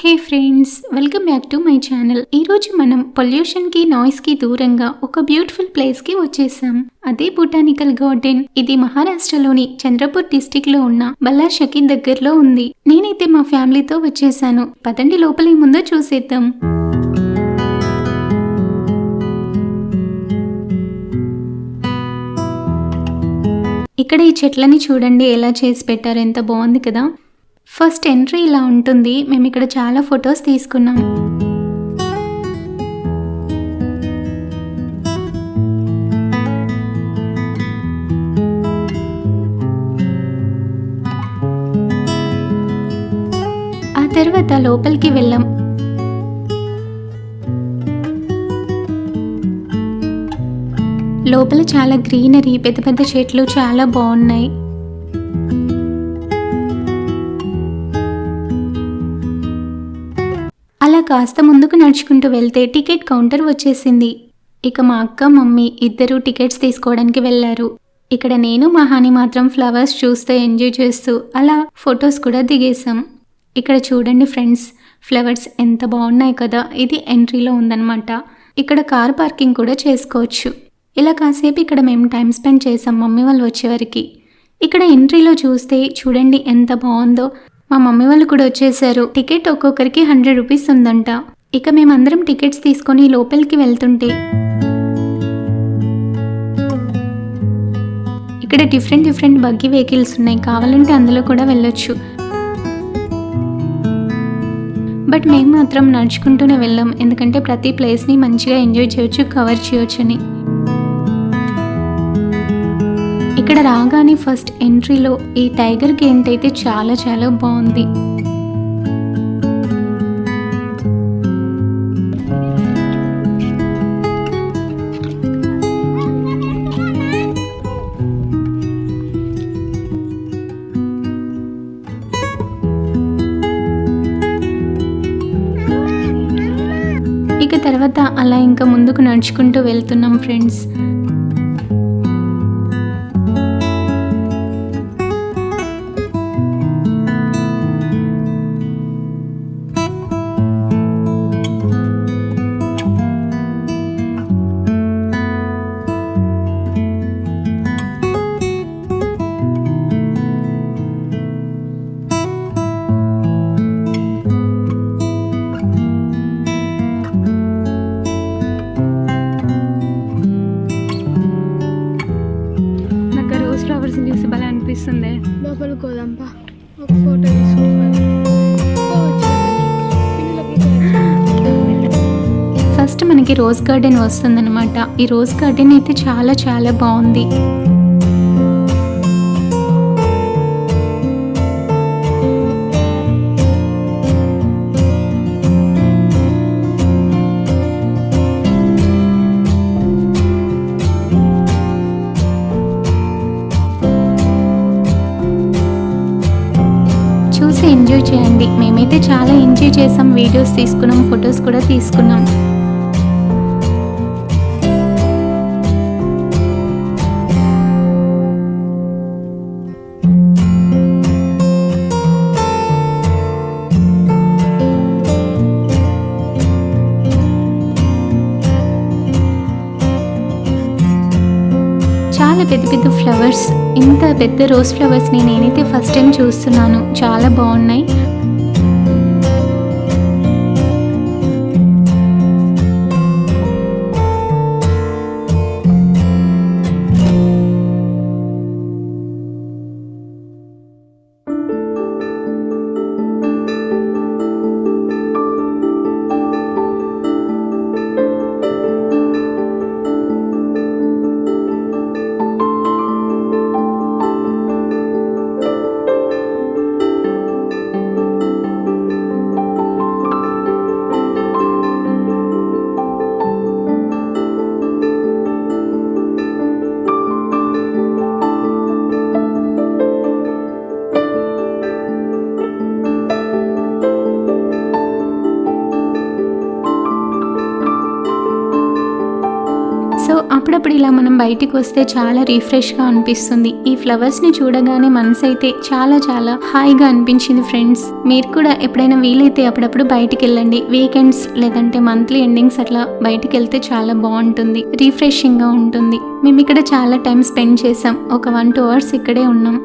Hey friends, welcome back to my channel. ఈరోజు మనం పొల్యూషన్కి నాయిస్కి దూరంగా ఒక బ్యూటిఫుల్ ప్లేస్కి వచ్చేసాం. అదే బొటానికల్ గార్డెన్. ఇది మహారాష్ట్రలోని చంద్రపూర్ డిస్టిక్లో ఉన్న బల్లాషకి దగ్గరలో ఉంది. నేనైతే మా ఫ్యామిలీతో వచ్చేసాను. పదండి లోపల ముందో చూసేద్దాం. ఇక్కడ ఈ చెట్లని చూడండి ఎలా చేసి పెట్టారు, ఎంత బాగుంది కదా. ఫస్ట్ ఎంట్రీ ఇలా ఉంటుంది. మేము ఇక్కడ చాలా ఫొటోస్ తీసుకున్నాం. ఆ తర్వాత లోపలికి వెళ్ళాం. లోపల చాలా గ్రీనరీ, పెద్ద పెద్ద చెట్లు చాలా బాగున్నాయి. అలా కాస్త ముందుకు నడుచుకుంటూ వెళ్తే టికెట్ కౌంటర్ వచ్చేసింది. ఇక మా అక్క మమ్మీ ఇద్దరు టికెట్స్ తీసుకోవడానికి వెళ్ళారు. ఇక్కడ నేను మా హాని మాత్రం ఫ్లవర్స్ చూస్తూ ఎంజాయ్ చేస్తూ అలా ఫొటోస్ కూడా దిగేసాం. ఇక్కడ చూడండి ఫ్రెండ్స్, ఫ్లవర్స్ ఎంత బాగున్నాయి కదా. ఇది ఎంట్రీలో ఉందన్నమాట. ఇక్కడ కార్ పార్కింగ్ కూడా చేసుకోవచ్చు. ఇలా కాసేపు ఇక్కడ మేము టైం స్పెండ్ చేసాం మమ్మీ వాళ్ళు వచ్చేవరకు. ఇక్కడ ఎంట్రీలో చూస్తే చూడండి ఎంత బాగుందో. మా మమ్మీ వాళ్ళు కూడా వచ్చేసారు. టికెట్ ఒక్కొక్కరికి 100 రూపీస్ ఉందంట. ఇక మేమందరం టికెట్స్ తీసుకొని లోపలికి వెళ్తుంటే ఇక్కడ డిఫరెంట్ బగ్గీ వెహికల్స్ ఉన్నాయి. కావాలంటే అందులో కూడా వెళ్ళొచ్చు. బట్ మేము మాత్రం నడుచుకుంటూనే వెళ్ళాం, ఎందుకంటే ప్రతి ప్లేస్ని మంచిగా ఎంజాయ్ చేయొచ్చు, కవర్ చేయొచ్చు అని. ఇక్కడ రాగానే ఫస్ట్ ఎంట్రీలో ఈ టైగర్ గేట్ అయితే చాలా చాలా బాగుంది. ఇక తర్వాత అలా ఇంకా ముందుకు నడుచుకుంటూ వెళ్తున్నాం ఫ్రెండ్స్. ఫ్లవర్స్ చూసి భలే అనిపిస్తుంది. లోపలికి పోదాంపా, ఒక ఫోటో తీసుకోవాలి. ఫస్ట్ మనకి రోజ్ గార్డెన్ వస్తుందన్నమాట. ఈ రోజ్ గార్డెన్ అయితే చాలా చాలా బాగుంది. చూసి ఎంజాయ్ చేయండి. మేమైతే చాలా ఎంజాయ్ చేసాం. వీడియోస్ తీసుకున్నాం, ఫొటోస్ కూడా తీసుకున్నాం. చాలా పెద్ద పెద్ద ఫ్లవర్స్, ఇంత పెద్ద రోజ్ ఫ్లవర్స్ని నేనైతే ఫస్ట్ టైం చూస్తున్నాను. చాలా బాగున్నాయి. అప్పుడప్పుడు ఇలా మనం బయటికి వస్తే చాలా రిఫ్రెష్గా అనిపిస్తుంది. ఈ ఫ్లవర్స్ని చూడగానే మనసు అయితే చాలా చాలా హాయిగా అనిపించింది ఫ్రెండ్స్. మీరు కూడా ఎప్పుడైనా వీలైతే అప్పుడప్పుడు బయటికి వెళ్ళండి. వీకెండ్స్ లేదంటే మంత్లీ ఎండింగ్స్ అట్లా బయటికి వెళ్తే చాలా బాగుంటుంది, రిఫ్రెషింగ్గా ఉంటుంది. మేము ఇక్కడ చాలా టైం స్పెండ్ చేసాం. ఒక 1-2 అవర్స్ ఇక్కడే ఉన్నాం.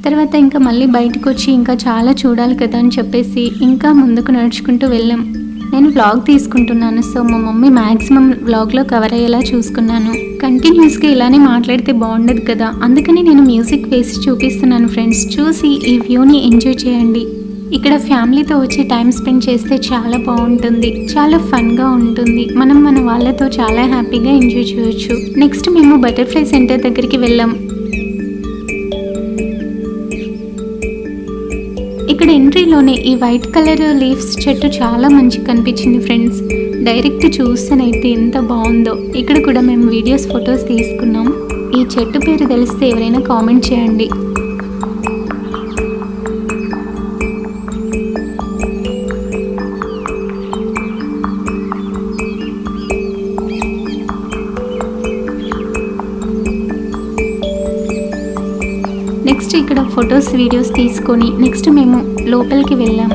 తర్వాత ఇంకా మళ్ళీ బయటకు వచ్చి ఇంకా చాలా చూడాలి కదా అని చెప్పేసి ఇంకా ముందుకు నడుచుకుంటూ వెళ్ళాం. నేను వ్లాగ్ తీసుకుంటున్నాను, సో మా మమ్మీ మ్యాక్సిమం వ్లాగ్లో కవర్ అయ్యేలా చూసుకున్నాను. కంటిన్యూస్గా ఇలానే మాట్లాడితే బాగుండదు కదా, అందుకని నేను మ్యూజిక్ వేసి చూపిస్తున్నాను ఫ్రెండ్స్. చూసి ఈ వ్యూని ఎంజాయ్ చేయండి. ఇక్కడ ఫ్యామిలీతో వచ్చి టైం స్పెండ్ చేస్తే చాలా బాగుంటుంది, చాలా ఫన్గా ఉంటుంది. మనం మన వాళ్ళతో చాలా హ్యాపీగా ఎంజాయ్ చేయొచ్చు. నెక్స్ట్ మేము బటర్ఫ్లై సెంటర్ దగ్గరికి వెళ్ళాం. ఇక్కడ ఎంట్రీలోనే ఈ వైట్ కలర్ లీవ్స్ చెట్టు చాలా మంచిగా కనిపించింది ఫ్రెండ్స్. డైరెక్ట్ చూస్తేనైతే ఎంత బాగుందో. ఇక్కడ కూడా మేము వీడియోస్, ఫొటోస్ తీసుకున్నాం. ఈ చెట్టు పేరు తెలిస్తే ఎవరైనా కామెంట్ చేయండి. నెక్స్ట్ ఇక్కడ ఫొటోస్, వీడియోస్ తీసుకొని నెక్స్ట్ మేము లోపలికి వెళ్ళాం.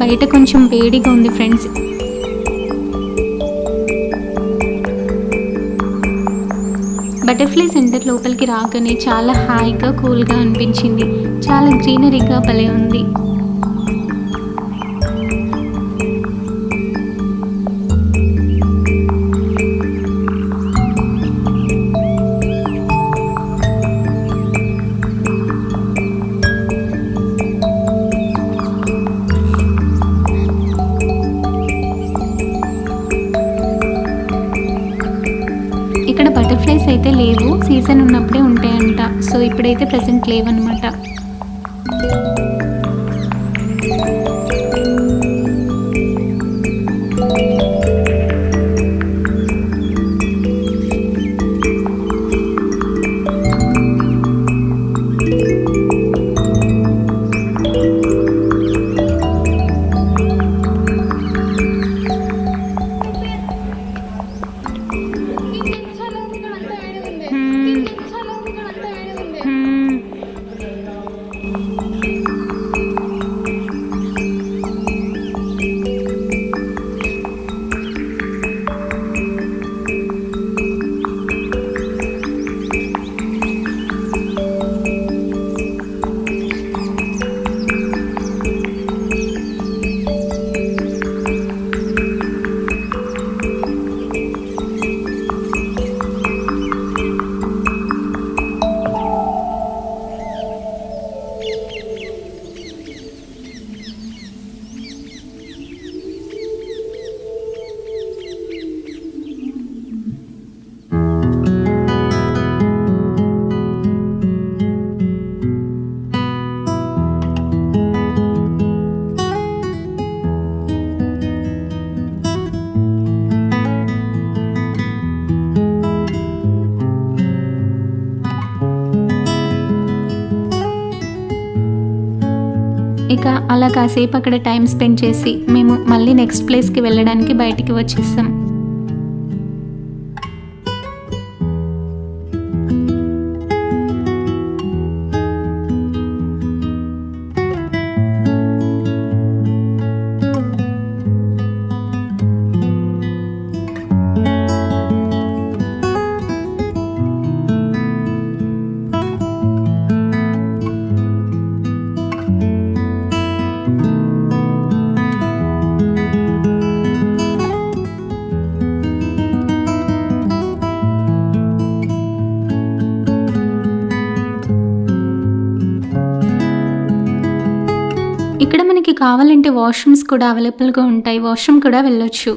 బయట కొంచెం వేడిగా ఉంది ఫ్రెండ్స్. బటర్ఫ్లై సెంటర్ లోపలికి రాగానే చాలా హాయిగా, కూల్గా అనిపించింది. చాలా గ్రీనరీగా భలే ఉంది. బటర్ఫ్లైస్ అయితే లేవు, సీజన్ ఉన్నప్పుడే ఉంటాయంట. సో ఇప్పుడైతే ప్రెసెంట్ లేవన్నమాట. ఇక అలా కాసేపు అక్కడ టైం స్పెండ్ చేసి మేము మళ్ళీ నెక్స్ట్ ప్లేస్కి వెళ్ళడానికి బయటికి వచ్చేసాం. ఇక్కడ మనకి కావాలంటే వాష్రూమ్స్ కూడా అవైలబుల్గా ఉంటాయి, వాష్రూమ్ కూడా వెళ్ళొచ్చు.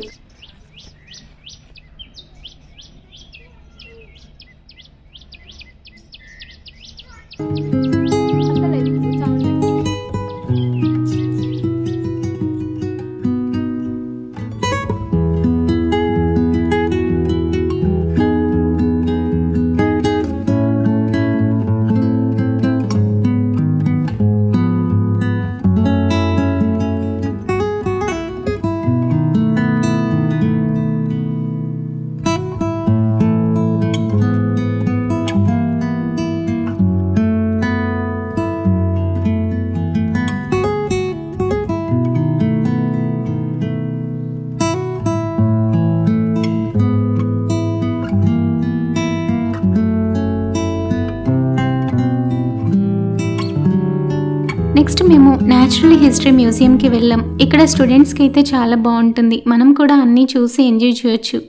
నెక్స్ట్ మేము న్యాచురల్ హిస్టరీ మ్యూజియంకి వెళ్ళాం. ఇక్కడ స్టూడెంట్స్కి అయితే చాలా బాగుంటుంది, మనం కూడా అన్నీ చూసి ఎంజాయ్ చేయొచ్చు.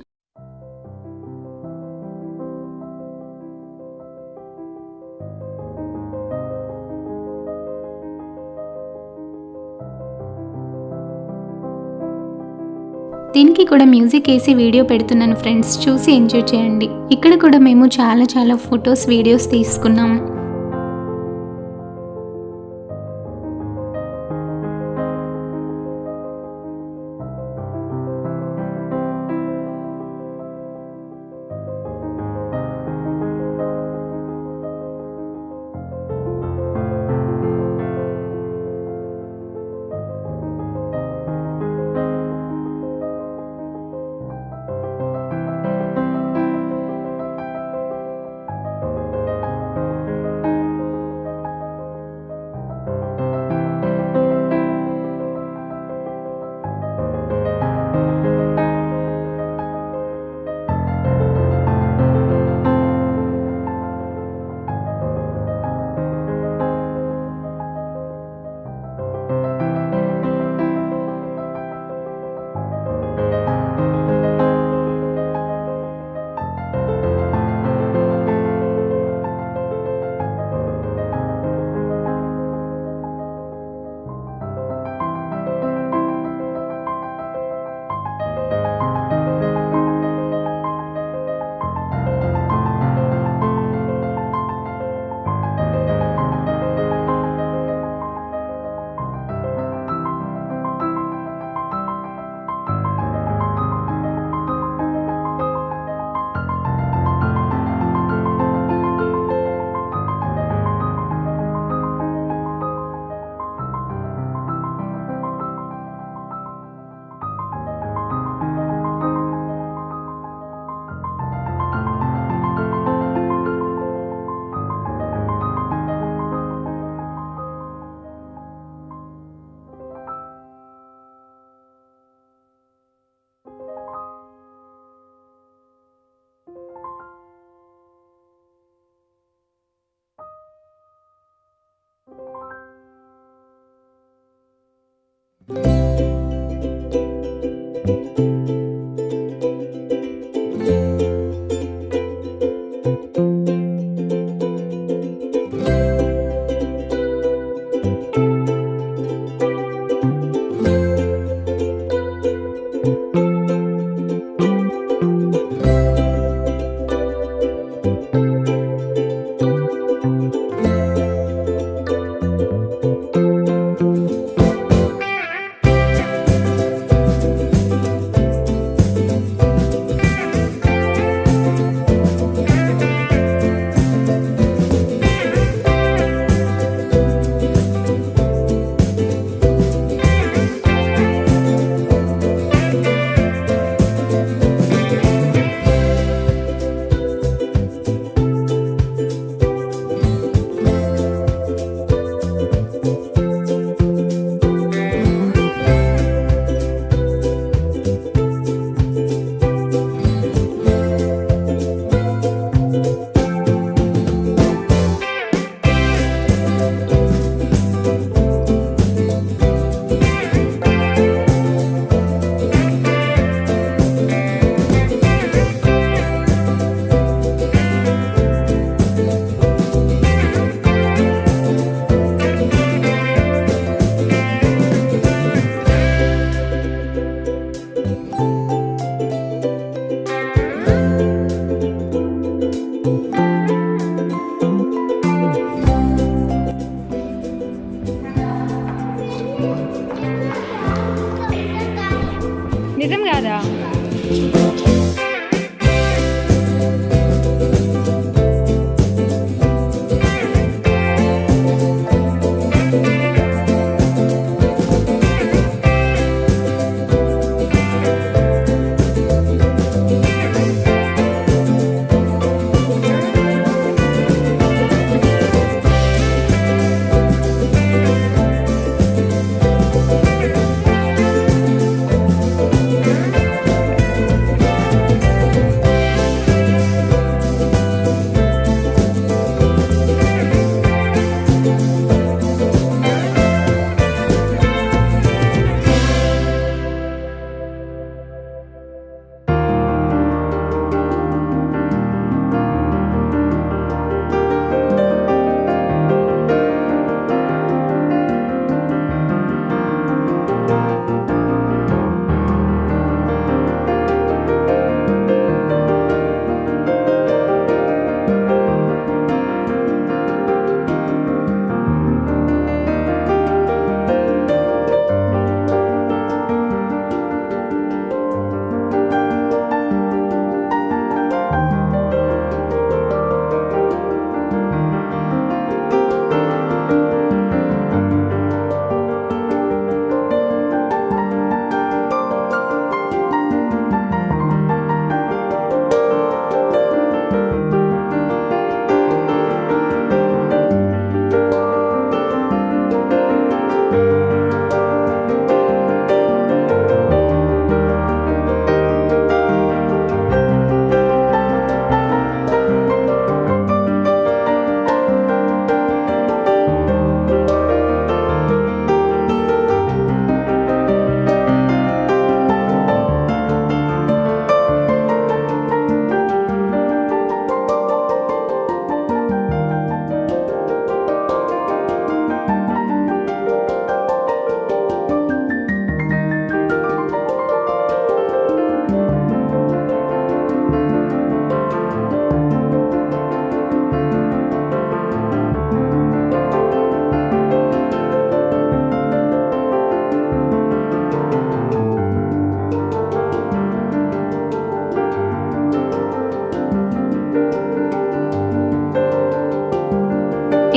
దీనికి కూడా మ్యూజిక్ వేసి వీడియో పెడుతున్నాను ఫ్రెండ్స్, చూసి ఎంజాయ్ చేయండి. ఇక్కడ కూడా మేము చాలా ఫొటోస్ వీడియోస్ తీసుకున్నాం.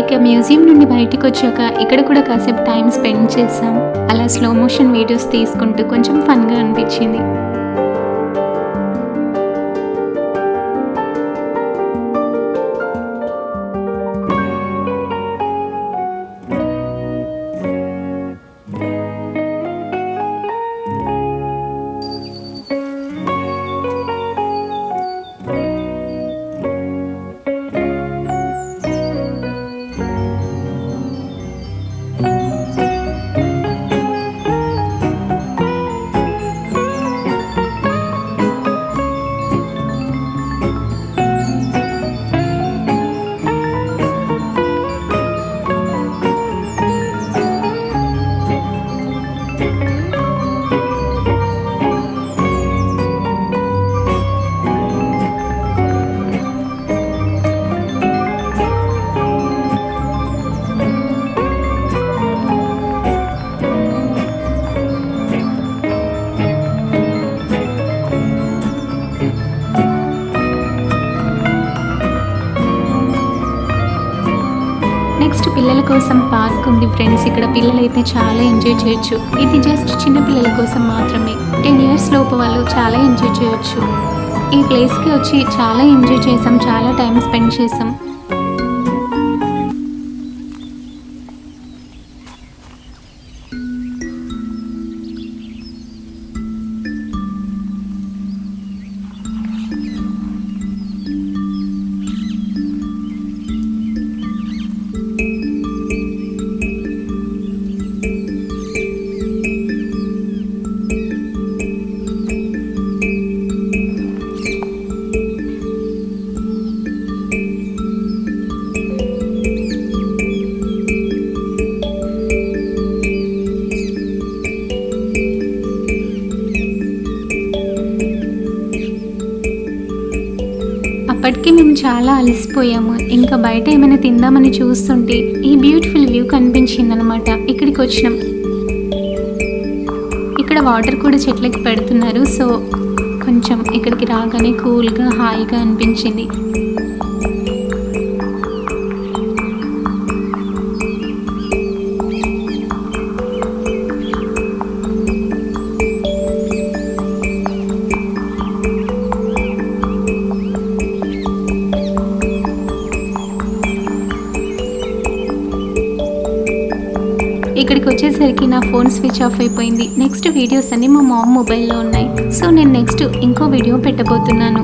ఇక మ్యూజియం నుండి బయటకు వచ్చాక ఇక్కడ కూడా కాసేపు టైం స్పెండ్ చేసాం. అలా స్లో మోషన్ వీడియోస్ తీసుకుంటూ కొంచెం ఫన్గా అనిపించింది. నెక్స్ట్ పిల్లల కోసం పార్క్ ఉంది ఫ్రెండ్స్. ఇక్కడ పిల్లలైతే చాలా ఎంజాయ్ చేయొచ్చు. ఇది జస్ట్ చిన్న పిల్లల కోసం మాత్రమే. 10 years లోపు వాళ్ళు చాలా ఎంజాయ్ చేయొచ్చు. ఈ ప్లేస్కి వచ్చి చాలా ఎంజాయ్ చేసాం, చాలా టైం స్పెండ్ చేసాం. అప్పటికి మేము చాలా అలసిపోయాము. ఇంకా బయట ఏమైనా తిందామని చూస్తుంటే ఈ బ్యూటిఫుల్ వ్యూ కనిపించిందనమాట. ఇక్కడికి వచ్చినాం. ఇక్కడ వాటర్ కూడా చెట్లకి పెడుతున్నారు. సో కొంచెం ఇక్కడికి రాగానే కూల్గా హాయిగా అనిపించింది. ఇక్కడికి వచ్చేసరికి నా ఫోన్ స్విచ్ ఆఫ్ అయిపోయింది. నెక్స్ట్ వీడియోస్ అన్నీ మా మామ్ మొబైల్లో ఉన్నాయి. సో నేను నెక్స్ట్ ఇంకో వీడియో పెట్టబోతున్నాను.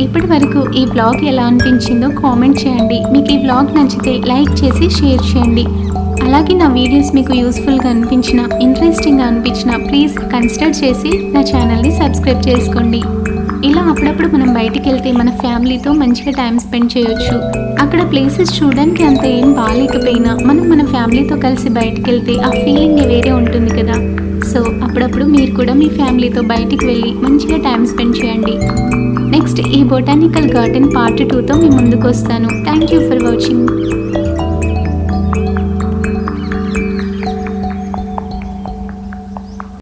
ఇప్పటి వరకు ఈ బ్లాగ్ ఎలా అనిపించిందో కామెంట్ చేయండి. మీకు ఈ బ్లాగ్ నచ్చితే లైక్ చేసి షేర్ చేయండి. అలాగే నా వీడియోస్ మీకు యూస్ఫుల్గా అనిపించినా, ఇంట్రెస్టింగ్గా అనిపించినా ప్లీజ్ కన్సిడర్ చేసి నా ఛానల్ని సబ్స్క్రైబ్ చేసుకోండి. ఇలా అప్పుడప్పుడు మనం బయటికి వెళ్తే మన ఫ్యామిలీతో మంచిగా టైం స్పెండ్ చేయొచ్చు. అక్కడ ప్లేసెస్ చూడడానికి అంత ఏం బాగాలేకపోయినా మనం మన ఫ్యామిలీతో కలిసి బయటికి వెళ్తే ఆ ఫీలింగ్ వేరే ఉంటుంది కదా. సో అప్పుడప్పుడు మీరు కూడా మీ ఫ్యామిలీతో బయటికి వెళ్ళి మంచిగా టైం స్పెండ్ చేయండి. నెక్స్ట్ ఈ బొటానికల్ గార్డెన్ పార్ట్ 2తో మీ ముందుకు వస్తాను. Thank you for watching.